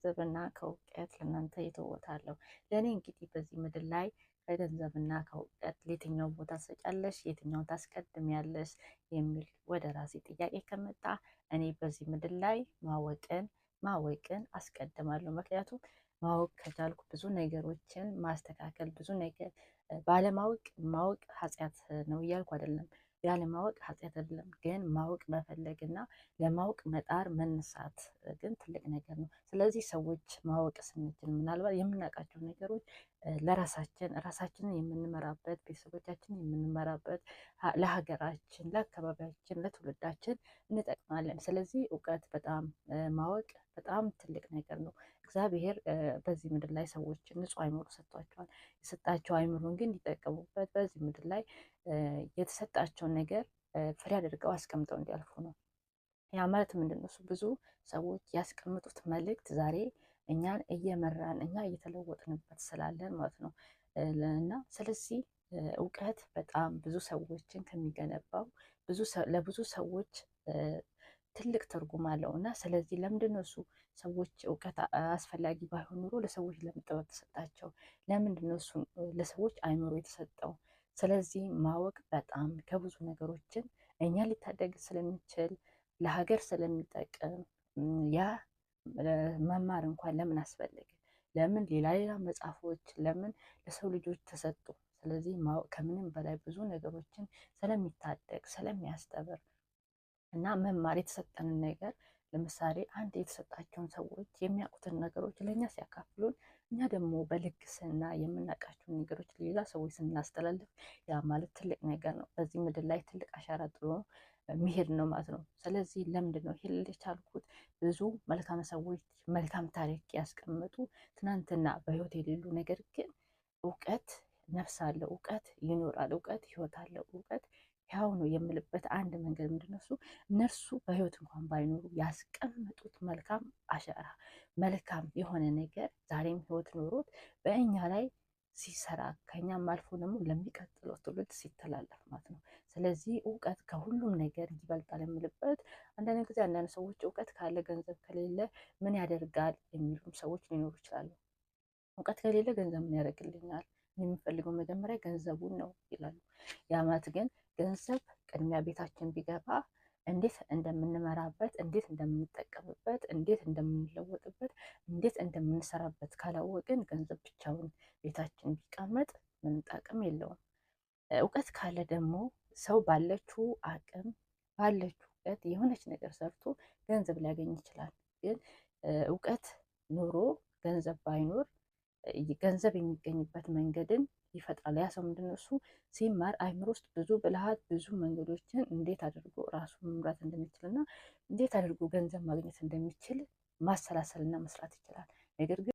ከገንዘብና ከእውቀት ለእናንተ የተወታለሁ። ለእኔ እንግዲህ በዚህ ምድር ላይ ከገንዘብና ከእውቀት ለየትኛው ቦታ ትሰጫለሽ፣ የትኛውን ታስቀድሚያለሽ የሚል ወደ ራሴ ጥያቄ ከመጣ እኔ በዚህ ምድር ላይ ማወቅን አስቀድማለሁ። ምክንያቱም ማወቅ ከቻልኩ ብዙ ነገሮችን ማስተካከል ብዙ ነገር ባለማወቅ ማወቅ ኃጢአት ነው እያልኩ አይደለም። ያለማወቅ ኃጢአት አይደለም፣ ግን ማወቅ መፈለግና ለማወቅ መጣር መነሳት ግን ትልቅ ነገር ነው። ስለዚህ ሰዎች ማወቅ ስንችል ምናልባት የምናውቃቸው ነገሮች ራሳችንን የምንመራበት ቤተሰቦቻችንን የምንመራበት ለሀገራችን፣ ለአካባቢያችን፣ ለትውልዳችን እንጠቅማለን። ስለዚህ እውቀት በጣም ማወቅ በጣም ትልቅ ነገር ነው። እግዚአብሔር በዚህ ምድር ላይ ሰዎች ንጹህ አይምሮ ሰጥቷቸዋል። የሰጣቸው አይምሮን ግን እንዲጠቀሙበት በዚህ ምድር ላይ የተሰጣቸውን ነገር ፍሬ አድርገው አስቀምጠው እንዲያልፉ ነው። ያ ማለት ምንድን ነው? ብዙ ሰዎች ያስቀምጡት መልእክት ዛሬ እኛን እየመራን እኛ እየተለወጥንበት ስላለን ማለት ነው። እና ስለዚህ እውቀት በጣም ብዙ ሰዎችን ከሚገነባው ለብዙ ሰዎች ትልቅ ትርጉም አለው። እና ስለዚህ ለምንድን ነው ሰዎች እውቀት አስፈላጊ ባይሆን ኑሮ ለሰዎች ለምን ጥበብ ተሰጣቸው? ለምንድን ነው ለሰዎች አይምሮ የተሰጠው? ስለዚህ ማወቅ በጣም ከብዙ ነገሮችን እኛ ሊታደግ ስለሚችል ለሀገር ስለሚጠቅም ያ መማር እንኳን ለምን አስፈለገ? ለምን ሌላ መጽሐፎች ለምን ለሰው ልጆች ተሰጡ? ስለዚህ ማወቅ ከምንም በላይ ብዙ ነገሮችን ስለሚታደግ ስለሚያስተምር እና መማር የተሰጠንን ነገር ለምሳሌ አንድ የተሰጣቸውን ሰዎች የሚያውቁትን ነገሮች ለእኛ ሲያካፍሉን እኛ ደግሞ በልግስና የምናውቃቸውን ነገሮች ሌላ ሰዎች ስናስተላልፍ ያ ማለት ትልቅ ነገር ነው። በዚህ ምድር ላይ ትልቅ አሻራ ጥሎ መሄድ ነው ማለት ነው። ስለዚህ ለምንድን ነው ይሄ የቻልኩት? ብዙ መልካም ሰዎች መልካም ታሪክ ያስቀመጡ ትናንትና በህይወት የሌሉ ነገር ግን እውቀት ነፍስ አለው፣ እውቀት ይኖራል፣ እውቀት ህይወት አለው፣ እውቀት ያው ነው የምልበት አንድ መንገድ ምንድን ነው? እነርሱ በህይወት እንኳን ባይኖሩ ያስቀመጡት መልካም አሻራ መልካም የሆነ ነገር ዛሬም ህይወት ኖሮት በእኛ ላይ ሲሰራ ከኛም አልፎ ደግሞ ለሚቀጥለው ትውልድ ሲተላለፍ ማለት ነው። ስለዚህ እውቀት ከሁሉም ነገር ይበልጣል የምልበት አንዳንድ ጊዜ አንዳንድ ሰዎች እውቀት ካለ ገንዘብ ከሌለ ምን ያደርጋል የሚሉም ሰዎች ሊኖሩ ይችላሉ። እውቀት ከሌለ ገንዘብ ምን ያደርግልኛል? የሚፈልገው መጀመሪያ ገንዘቡን ነው ይላሉ። ያ ማለት ግን ገንዘብ ቅድሚያ ቤታችን ቢገባ እንዴት እንደምንመራበት፣ እንዴት እንደምንጠቀምበት፣ እንዴት እንደምንለወጥበት፣ እንዴት እንደምንሰራበት ካላወቅን ገንዘብ ብቻውን ቤታችን ቢቀመጥ ምንም ጥቅም የለውም። እውቀት ካለ ደግሞ ሰው ባለችው አቅም ባለችው እውቀት የሆነች ነገር ሰርቶ ገንዘብ ሊያገኝ ይችላል። ግን እውቀት ኖሮ ገንዘብ ባይኖር ገንዘብ የሚገኝበት መንገድን ይፈጥራል። ያ ሰው ምንድን ነው ሲማር አይምሮ ውስጥ ብዙ ብልሃት ብዙ መንገዶችን እንዴት አድርጎ ራሱን መምራት እንደሚችልና እንዴት አድርጎ ገንዘብ ማግኘት እንደሚችል ማሰላሰልና መስራት ይችላል። ነገር ግን